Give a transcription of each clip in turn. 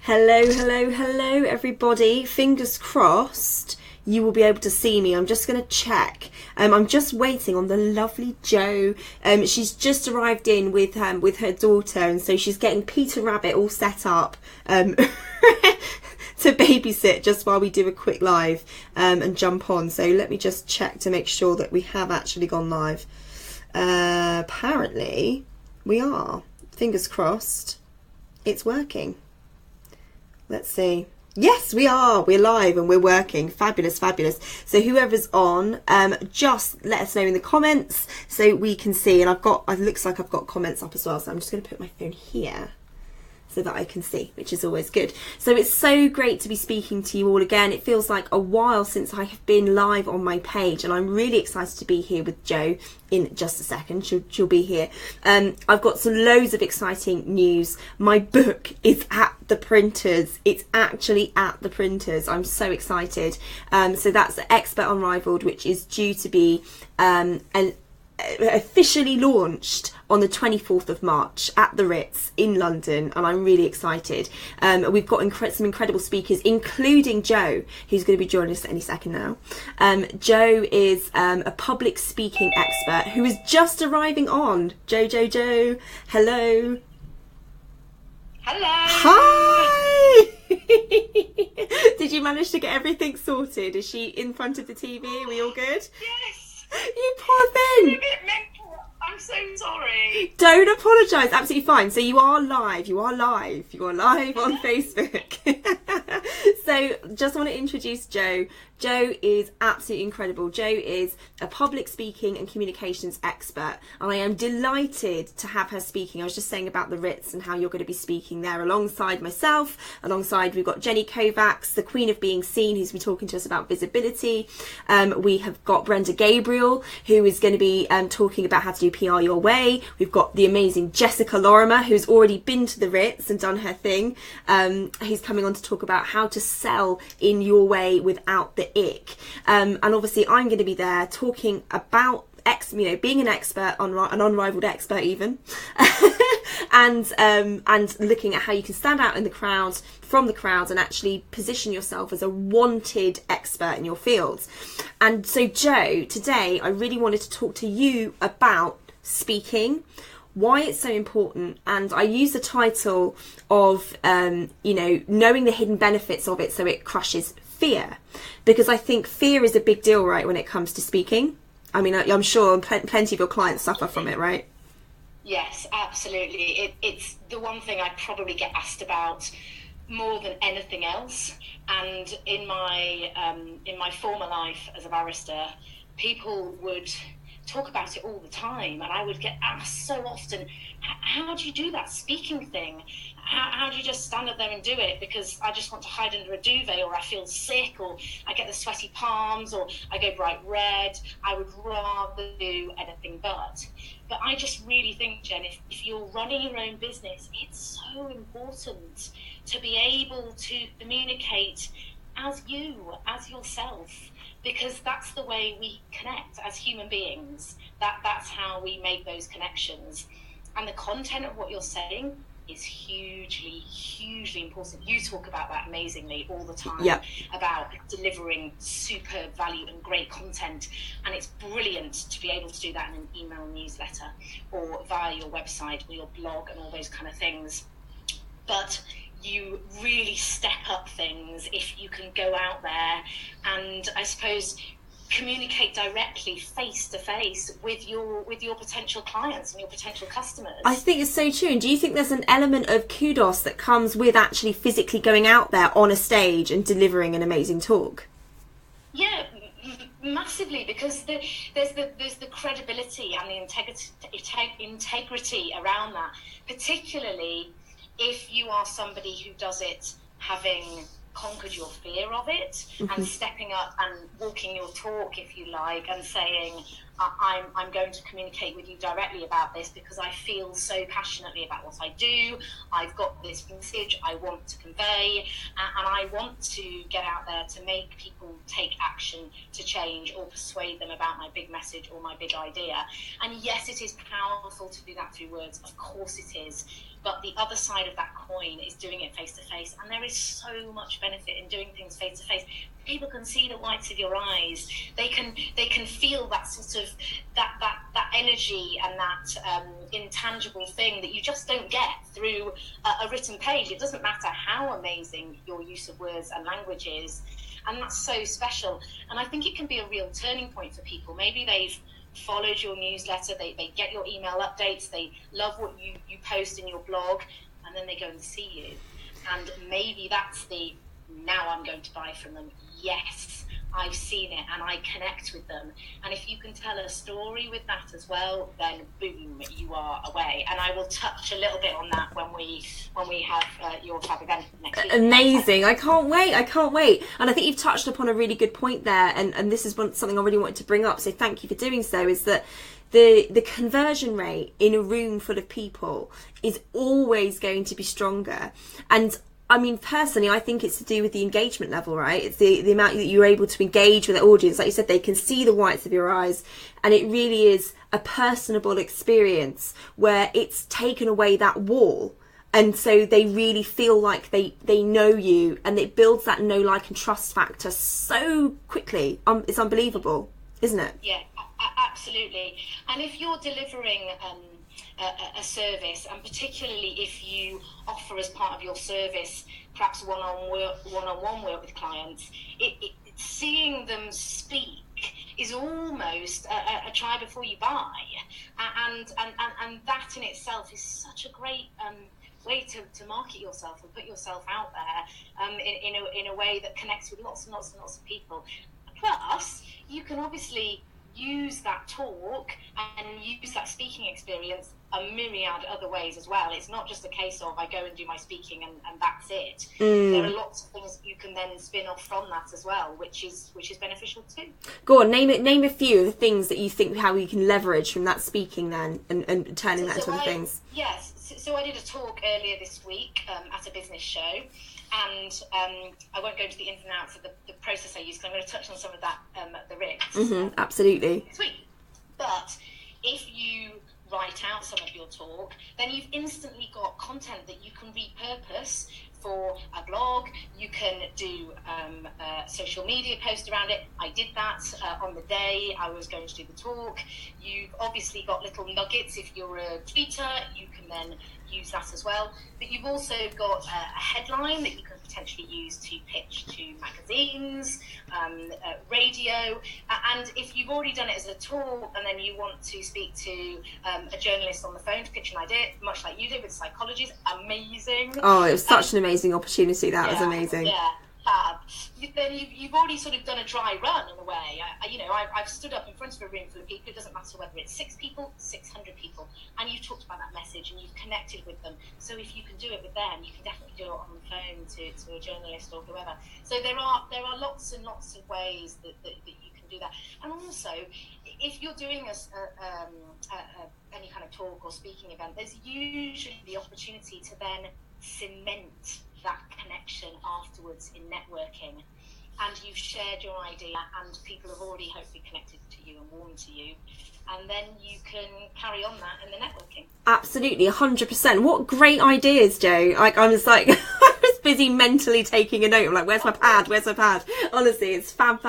Hello, everybody. Fingers crossed you will be able to see me. I'm just going to check. I'm just waiting on the lovely Jo. She's just arrived in with her daughter, and so she's getting Peter Rabbit all set up to babysit just while we do a quick live and jump on. So let me just check to make sure that we have actually gone live. Apparently we are. Fingers crossed. It's working. Let's see. Yes, we are. We're live and we're working. Fabulous. So whoever's on, just let us know in the comments so we can see. And it looks like I've got comments up as well. So I'm just going to put my phone here so that I can see, which is always good. So it's so great to be speaking to you all again. It feels like a while since I have been live on my page, and I'm really excited to be here with Jo in just a second. She'll be here. I've got some loads of exciting news. My book is at the printers. It's actually at the printers. I'm so excited. So that's Expert Unrivaled, which is due to be officially launched on the 24th of March at the Ritz in London, and I'm really excited. We've got some incredible speakers, including Jo, who's going to be joining us any second now. Jo is a public speaking expert who is just arriving on. Jo, hello. Hi. Did you manage to get everything sorted? Is she in front of the TV? Are we all good? Yes. You poor thing. I'm so sorry. Don't apologise. Absolutely fine. So you are live. You are live on Facebook. So just want to introduce Jo. Jo is absolutely incredible. Jo is a public speaking and communications expert, and I am delighted to have her speaking. I was just saying about the Ritz and how you're going to be speaking there alongside myself. Alongside, we've got Jenny Kovacs, the Queen of Being Seen, who's been talking to us about visibility. We have got Brenda Gabriel, who is going to be talking about how to do PR your way. We've got the amazing Jessica Lorimer, who's already been to the Ritz and done her thing. He's coming on to talk about how to sell in your way without the ick. And obviously I'm going to be there talking about being an expert, an unrivaled expert even, and looking at how you can stand out in the crowd, from the crowd, and actually position yourself as a wanted expert in your field. And so Jo, today I really wanted to talk to you about speaking, why it's so important, and I use the title of knowing the hidden benefits of it so it crushes fear, because I think fear is a big deal, right, when it comes to speaking. I mean, I'm sure plenty of your clients suffer from it, right? Yes, absolutely. It's the one thing I probably get asked about more than anything else. And in my former life as a barrister, people would talk about it all the time, and I would get asked so often, how do you do that speaking thing? How do you just stand up there and do it? Because I just want to hide under a duvet, or I feel sick, or I get the sweaty palms, or I go bright red. I would rather do anything but I just really think, Jen, if you're running your own business, it's so important to be able to communicate as yourself, because that's the way we connect as human beings. That's how we make those connections. And the content of what you're saying is hugely important. You talk about that amazingly all the time. Yep. About delivering super value and great content, and it's brilliant to be able to do that in an email newsletter or via your website or your blog and all those kind of things. But you really step up things if you can go out there and, I suppose, communicate directly face to face with your potential clients and your potential customers. I think it's so true. And do you think there's an element of kudos that comes with actually physically going out there on a stage and delivering an amazing talk? Yeah, massively, because there's the credibility and the integrity around that, particularly if you are somebody who does it having conquered your fear of it, and stepping up and walking your talk, if you like, and saying, I'm going to communicate with you directly about this because I feel so passionately about what I do. I've got this message I want to convey, and I want to get out there to make people take action to change or persuade them about my big message or my big idea. And yes, it is powerful to do that through words. Of course it is. But the other side of that coin is doing it face to face, and there is so much benefit in doing things face to face. People can see the whites of your eyes. They can feel that sort of that energy and that intangible thing that you just don't get through a written page. It doesn't matter how amazing your use of words and language is, and that's so special. And I think it can be a real turning point for people. Maybe they've followed your newsletter, they get your email updates, they love what you post in your blog, and then they go and see you. And maybe that's the, now I'm going to buy from them. Yes, I've seen it and I connect with them. And if you can tell a story with that as well, then boom, you are away. And I will touch a little bit on that when we have your fab event next week. Amazing. I can't wait. And I think you've touched upon a really good point there, and this is something I really wanted to bring up, so thank you for doing so, is that the conversion rate in a room full of people is always going to be stronger. And I mean, personally, I think it's to do with the engagement level, right? It's the amount that you're able to engage with the audience. Like you said, they can see the whites of your eyes, and it really is a personable experience where it's taken away that wall. And so they really feel like they know you, and it builds that know, like, and trust factor so quickly. It's unbelievable, isn't it? Yeah, absolutely. And if you're delivering a service, and particularly if you offer as part of your service perhaps one-on-one work with clients, seeing them speak is almost a try before you buy, and that in itself is such a great way to market yourself and put yourself out there in a way that connects with lots and lots and lots of people. Plus, you can obviously use that talk and use that speaking experience a myriad other ways as well. It's not just a case of I go and do my speaking and that's it. There are lots of things you can then spin off from that as well, which is beneficial too. Go on, name a few of the things that you think how you can leverage from that speaking then and turning that into other things. Yes. So I did a talk earlier this week at a business show, and I won't go into the ins and outs of the process I use, because I'm going to touch on some of that at the RICS. Absolutely. Sweet. But if you write out some of your talk, then you've instantly got content that you can repurpose for a blog. You can do a social media post around it. I did that on the day I was going to do the talk. You've obviously got little nuggets. If you're a tweeter, you can then use that as well. But you've also got a headline that you can potentially use to pitch to magazines, radio. And if you've already done it as a talk and then you want to speak to a journalist on the phone to pitch an idea, much like you did with psychologists, amazing. Oh, it was such an amazing opportunity. That was amazing. Yeah. Fab. Then you've already sort of done a dry run in a way. I've stood up in front of a room full of people. It doesn't matter whether it's 6 people, 600 people, and you've talked about that message and you've connected with them. So if you can do it with them, you can definitely do it on the phone to a journalist or whoever. So there are lots and lots of ways that you can do that. And also, if you're doing any kind of talk or speaking event, there's usually the opportunity to then cement that connection afterwards in networking, and you've shared your idea and people have already hopefully connected to you and warmed to you, and then you can carry on that in the networking. Absolutely, 100%. What great ideas, Jo. Like, I was I was busy mentally taking a note. I'm like, where's my pad? Honestly, it's fab.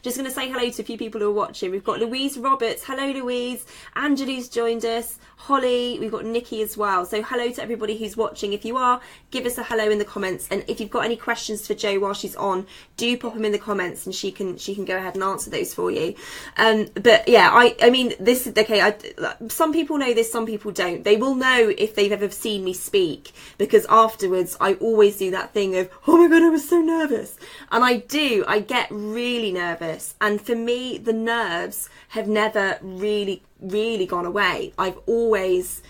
Just going to say hello to a few people who are watching. We've got Louise Roberts. Hello, Louise. Angela's joined us. Holly, we've got Nikki as well. So hello to everybody who's watching. If you are, give us a hello in the comments. And if you've got any questions for Jo while she's on, do pop them in the comments and she can go ahead and answer those for you. But yeah, I mean, this is okay. Some people know this, some people don't. They will know if they've ever seen me speak, because afterwards I always do that thing of, oh my God, I was so nervous. And I get really nervous. And for me, the nerves have never really gone away. I've always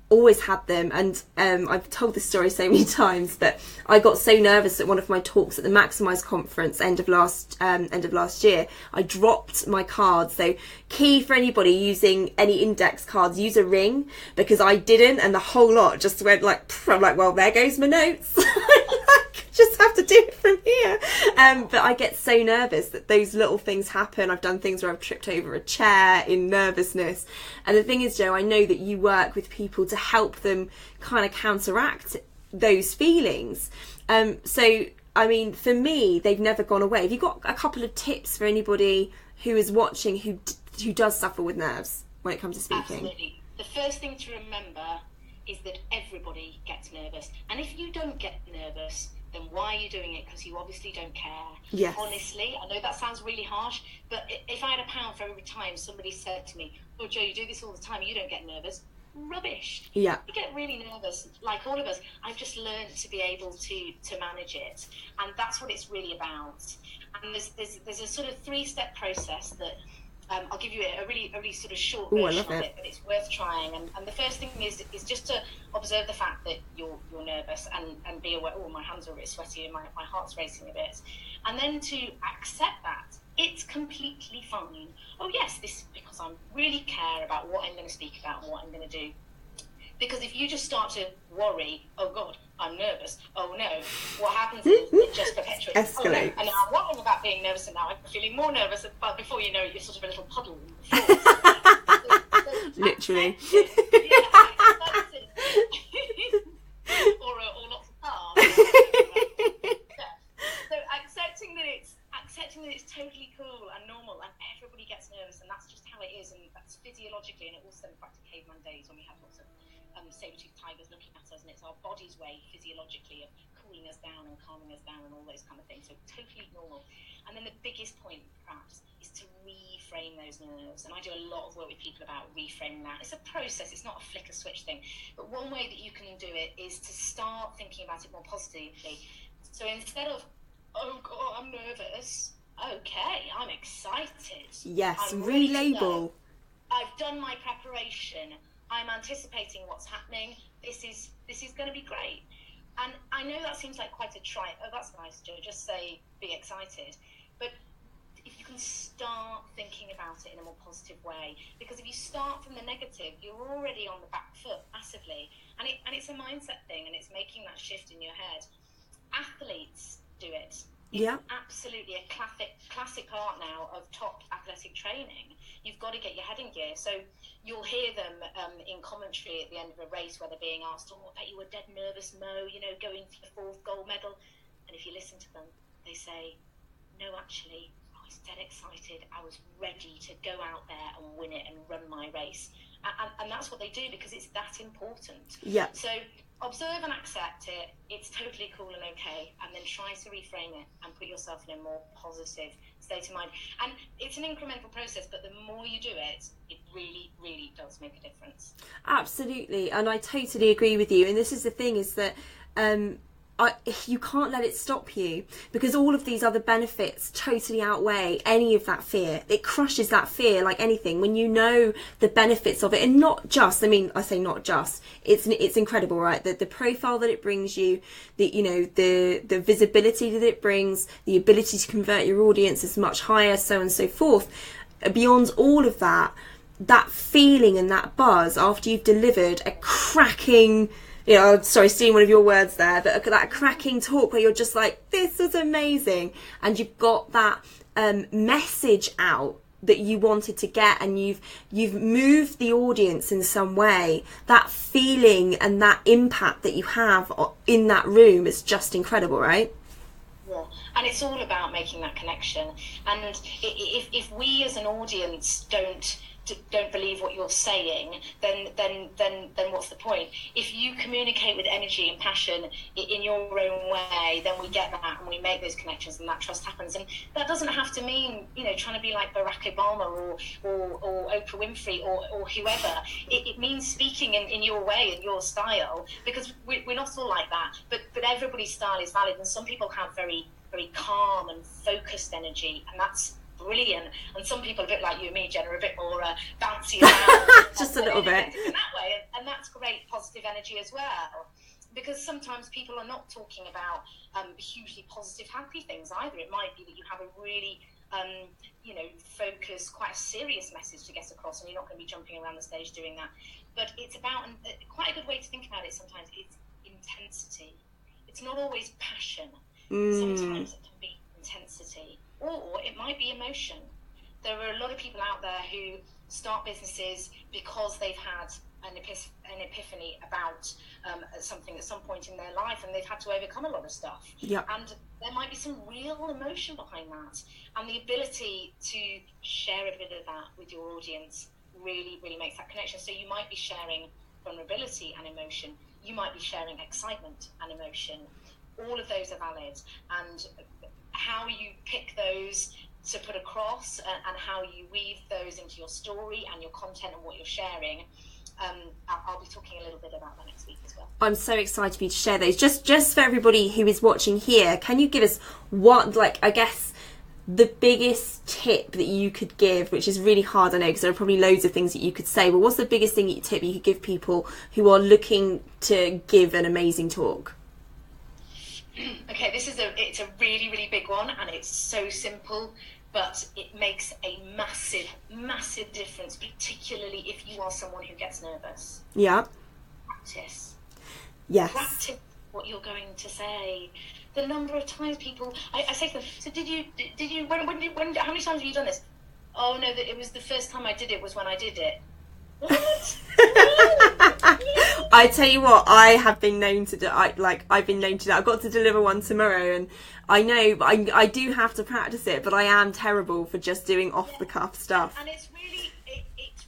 always had them, and I've told this story so many times, but I got so nervous at one of my talks at the Maximise conference end of last year. I dropped my cards. So key for anybody using any index cards, use a ring, because I didn't, and the whole lot just went like, I'm like, well, there goes my notes. Just have to do it from here. But I get so nervous that those little things happen. I've done things where I've tripped over a chair in nervousness. And the thing is, Jo, I know that you work with people to help them kind of counteract those feelings. So, I mean, for me, they've never gone away. Have you got a couple of tips for anybody who is watching who does suffer with nerves when it comes to speaking? Absolutely. The first thing to remember is that everybody gets nervous. And if you don't get nervous, then why are you doing it? Because you obviously don't care. Yes. Honestly, I know that sounds really harsh, but if I had £1 for every time somebody said to me, oh, Jo, you do this all the time, you don't get nervous. Rubbish. Yeah. You get really nervous, like all of us. I've just learned to be able to manage it. And that's what it's really about. And there's a sort of 3-step process that I'll give you a really sort of short version of it, but it's worth trying. And the first thing is just to observe the fact that you're nervous and be aware, oh, my hands are a bit sweaty and my heart's racing a bit. And then to accept that it's completely fine. Oh yes, this because I really care about what I'm going to speak about and what I'm going to do. Because if you just start to worry, oh God, I'm nervous, oh no, what happens is it just perpetuates. Escalates. Oh, no. And now I'm worrying about being nervous, and now I'm feeling more nervous, but before you know it, you're sort of a little puddle on the floor. Literally. or lots of cars. So accepting that it's totally cool and normal, and everybody gets nervous, and that's just how it is, and that's physiologically, and it all stems back to caveman days when we had lots of saber-toothed tigers looking at us, and it's our body's way physiologically of cooling us down and calming us down and all those kind of things. So totally normal. And then the biggest point perhaps is to reframe those nerves, and I do a lot of work with people about reframing that. It's a process, it's not a flick a switch thing, but one way that you can do it is to start thinking about it more positively. So instead of, oh God, I'm nervous, okay, I'm excited. Yes, I'm relabel. I've done my preparation. I'm anticipating what's happening. This is going to be great. And I know that seems like quite a try. Oh, that's nice, Jo. Just say, be excited. But if you can start thinking about it in a more positive way, because if you start from the negative, you're already on the back foot massively. And it's a mindset thing, and it's making that shift in your head. Athletes do it. It's absolutely a classic part now of top athletic training. You've got to get your head in gear. So you'll hear them in commentary at the end of a race where they're being asked, oh, I bet you were dead nervous, Mo, going for the 4th gold medal. And if you listen to them, they say, no, actually, I was dead excited. I was ready to go out there and win it and run my race. And that's what they do, because it's that important. Yeah. So observe and accept it. It's totally cool and okay. And then try to reframe it and put yourself in a more positive state of mind. And it's an incremental process, but the more you do it, it really, really does make a difference. Absolutely. And I totally agree with you. And this is the thing, is that you can't let it stop you, because all of these other benefits totally outweigh any of that fear. It crushes that fear like anything when you know the benefits of it. And not just, I mean, I say not just, it's incredible, right? The profile that it brings you, the visibility that it brings, the ability to convert your audience is much higher, so on and so forth. Beyond all of that, that feeling and that buzz after you've delivered a cracking, sorry, stealing one of your words there, but that cracking talk where you're just like, this was amazing, and you've got that message out that you wanted to get, and you've moved the audience in some way. That feeling and that impact that you have in that room is just incredible, right? Yeah, and it's all about making that connection. And if we as an audience don't believe what you're saying, then what's the point? If you communicate with energy and passion in your own way, then we get that and we make those connections, and that trust happens. And that doesn't have to mean trying to be like Barack Obama or Oprah Winfrey or whoever. It means speaking in your way, in your style, because we're not all like that, but everybody's style is valid, and some people have very, very calm and focused energy, and that's brilliant. And some people, a bit like you and me, Jen, are a bit more bouncy around. Just a little bit. In that way, and that's great, positive positive energy as well. Because sometimes people are not talking about hugely positive, happy things either. It might be that you have a really, focused, quite a serious message to get across, and you're not going to be jumping around the stage doing that. But it's about, quite a good way to think about it sometimes, it's intensity. It's not always passion. Sometimes it can be intensity, or it might be emotion. There are a lot of people out there who start businesses because they've had an epiphany about something at some point in their life, and they've had to overcome a lot of stuff. Yeah. And there might be some real emotion behind that, and the ability to share a bit of that with your audience really, really makes that connection. So you might be sharing vulnerability and emotion. You might be sharing excitement and emotion. All of those are valid, and how you pick those to put across and how you weave those into your story and your content and what you're sharing. I'll be talking a little bit about that next week as well. I'm so excited for you to share those. Just for everybody who is watching here, can you give us the biggest tip that you could give, which is really hard, I know, because there are probably loads of things that you could say, but what's the biggest tip you could give people who are looking to give an amazing talk? Okay, it's a really, really big one, and it's so simple, but it makes a massive, massive difference, particularly if you are someone who gets nervous. Yeah. Practice. Yes. Practice what you're going to say. The number of times people, I say to them, so did you, when, how many times have you done this? Oh no, it was the first time I did it was when I did it. What? I tell you what, I have been known to do. I've been known to do. I've got to deliver one tomorrow, and I know I do have to practice it. But I am terrible for just doing off the cuff stuff. And it's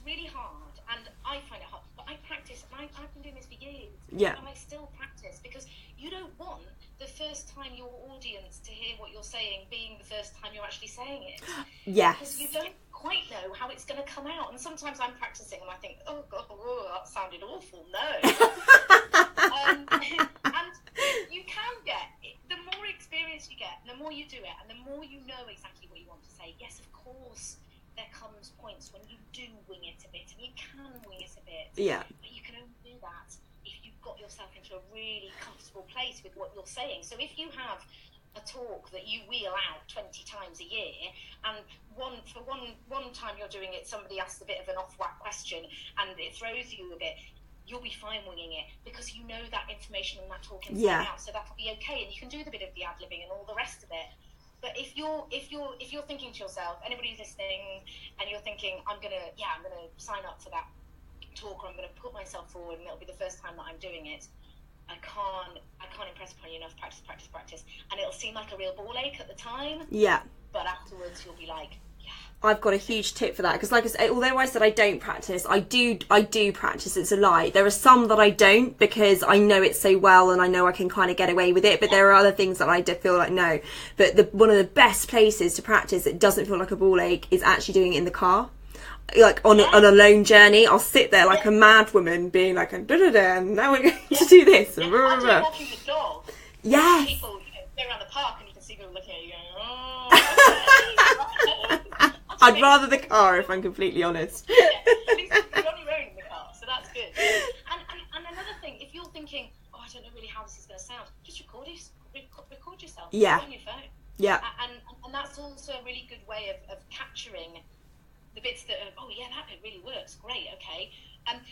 really hard, and I find it hard. But I practice, and I've been doing this for years. Yeah. And I still practice, because you don't want the first time your audience to hear what you're saying being the first time you're actually saying it. Yes. Because you don't quite know how it's going to come out, and sometimes I'm practicing and I think, oh god, that sounded awful. No. And you can get, the more experience you get, the more you do it, and the more you know exactly what you want to say. Yes, of course, there comes points when you do wing it a bit, and you can wing it a bit. Yeah. But you can only do that if you've got yourself into a really comfortable place with what you're saying. So if you have a talk that you wheel out 20 times a year, and one time you're doing it, somebody asks a bit of an off-whack question and it throws you a bit, you'll be fine winging it, because you know that information and that talk inside out, so that'll be okay, and you can do the bit of the ad-libbing and all the rest of it. But if you're thinking to yourself, anybody who's listening, and you're thinking, I'm gonna sign up for that talk, or I'm gonna put myself forward, and it'll be the first time that I'm doing it, I can't impress upon you enough. Practice, and it'll seem like a real ball ache at the time. Yeah. But afterwards, you'll be like, yeah. I've got a huge tip for that, because, like I said, although I said I don't practice, I do practice. It's a lie. There are some that I don't, because I know it so well, and I know I can kind of get away with it. But there are other things that I feel like no. But one of the best places to practice that doesn't feel like a ball ache is actually doing it in the car. Like on a lone journey, I'll sit there like a mad woman, being like, and now we're going to do this. I'm doing walking the dog. Yes. People go around the park and you can see people looking at you going, oh. Okay. I'd rather the car, if I'm completely honest. Yeah, at least you're on your own in the car, so that's good. And another thing, if you're thinking, oh, I don't know really how this is going to sound, just record yourself. Yeah. On your phone. Yeah. And that's also a really good way of capturing the bits that are, oh yeah, that bit really works, great, okay.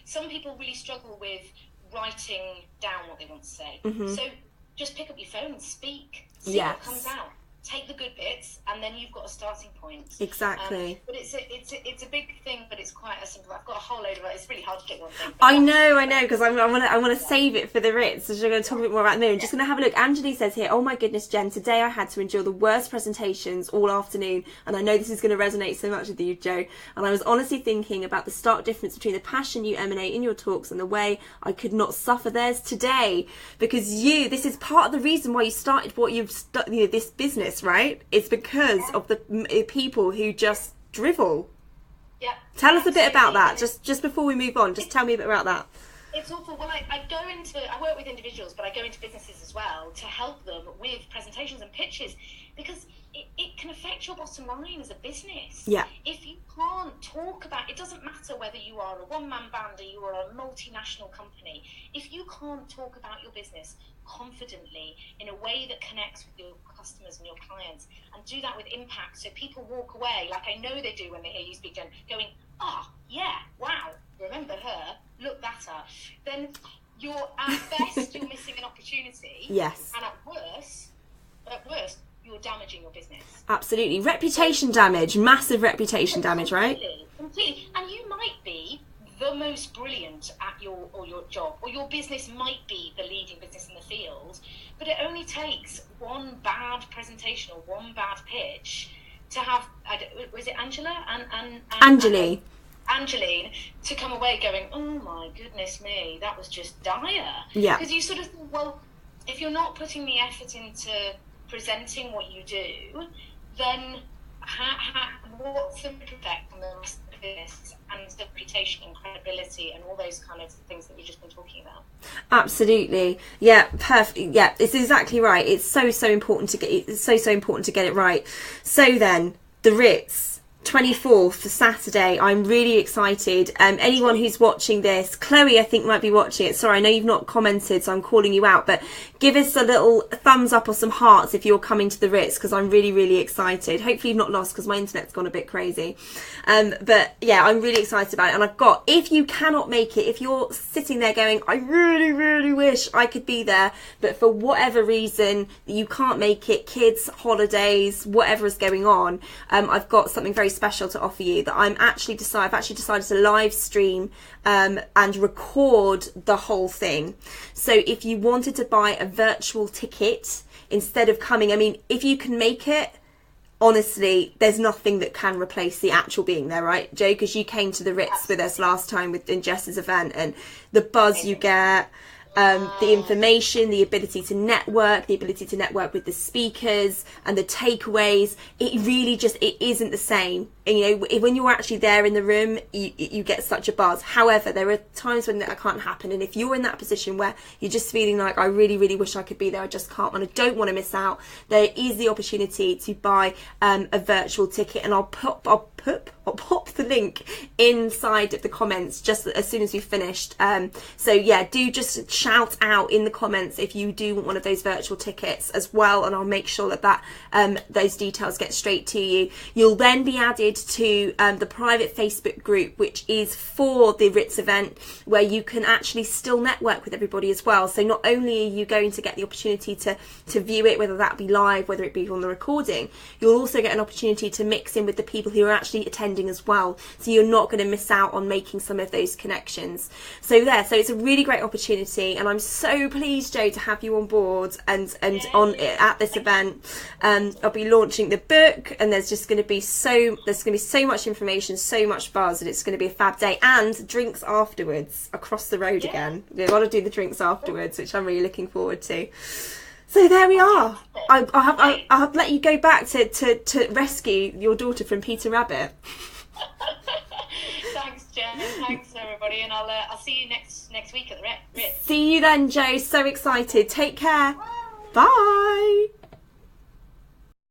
Some people really struggle with writing down what they want to say. Mm-hmm. So just pick up your phone and speak, see what comes out. Take the good bits, and then you've got a starting point. Exactly. But it's a big thing, but it's quite a simple. I've got a whole load of it. It's really hard to pick one thing. I know, because I want to save it for the Ritz. So we're going to talk a bit more about them. I'm just going to have a look. Angeli says here, oh my goodness, Jen, today I had to endure the worst presentations all afternoon, and I know this is going to resonate so much with you, Jo. And I was honestly thinking about the stark difference between the passion you emanate in your talks and the way I could not suffer theirs today. Because this is part of the reason why you started this business. Right? It's because of the people who just drivel. Yeah. Tell us a bit about that. Just before we move on, just tell me a bit about that. It's awful. Well, I work with individuals, but I go into businesses as well to help them with presentations and pitches, because it can affect your bottom line as a business. Yeah. If you can't talk about, it doesn't matter whether you are a one-man band or you are a multinational company, if you can't talk about your business confidently in a way that connects with your customers and your clients, and do that with impact, so people walk away, like I know they do when they hear you speak, Jen, going, yeah, wow, remember her, look that up, then you're at best you're missing an opportunity. Yes. And at worst you're damaging your business. Absolutely. Reputation damage, massive reputation damage, right? Completely. And you might be the most brilliant at your job, or your business might be the leading business in the field, but it only takes one bad presentation or one bad pitch to have, was it Angeline to come away going, oh my goodness me, that was just dire. Yeah. Because you sort of think, well, if you're not putting the effort into presenting what you do, then what's the effect on the rest of the business and the reputation and credibility and all those kind of things that we've just been talking about? Absolutely. Yeah, perfect. Yeah, it's exactly right. It's so important to get it right. So then, the Ritz, 24th for Saturday. I'm really excited. Anyone who's watching this, Chloe I think might be watching it, sorry, I know you've not commented, so I'm calling you out, but give us a little thumbs up or some hearts if you're coming to the Ritz, because I'm really excited. Hopefully you've not lost, because my internet's gone a bit crazy, but yeah, I'm really excited about it. And I've got, if you cannot make it, if you're sitting there going, I really wish I could be there, but for whatever reason you can't make it, kids, holidays, whatever is going on, I've got something very special to offer you that I've actually decided to live stream and record the whole thing. So if you wanted to buy a virtual ticket instead of coming, I mean, if you can make it, honestly, there's nothing that can replace the actual being there, right, Joe? Because you came to the Ritz with us last time in Jess's event, and the buzz you get, the information, the ability to network with the speakers and the takeaways, it really just, it isn't the same. And, you know, when you're actually there in the room, you get such a buzz. However, there are times when that can't happen, and if you're in that position where you're just feeling like, I really wish I could be there, I just can't, and I don't want to miss out, there is the opportunity to buy a virtual ticket, and I'll pop the link inside of the comments just as soon as we've finished. So yeah, do just shout out in the comments if you do want one of those virtual tickets as well, and I'll make sure that those details get straight to you. You'll then be added to the private Facebook group, which is for the Ritz event, where you can actually still network with everybody as well. So not only are you going to get the opportunity to view it, whether that be live, whether it be on the recording, you'll also get an opportunity to mix in with the people who are actually attending as well, so you're not going to miss out on making some of those connections. So it's a really great opportunity, and I'm so pleased, Joe, to have you on board and on at this event. I'll be launching the book, and there's going to be so much information, so much buzz, and it's going to be a fab day, and drinks afterwards across the road again. We want to do the drinks afterwards, which I'm really looking forward to. So there we are. I'll let you go back to rescue your daughter from Peter Rabbit. Thanks, Jen. Thanks, everybody. And I'll see you next week at the Ritz. See you then, Joe. So excited. Take care. Bye.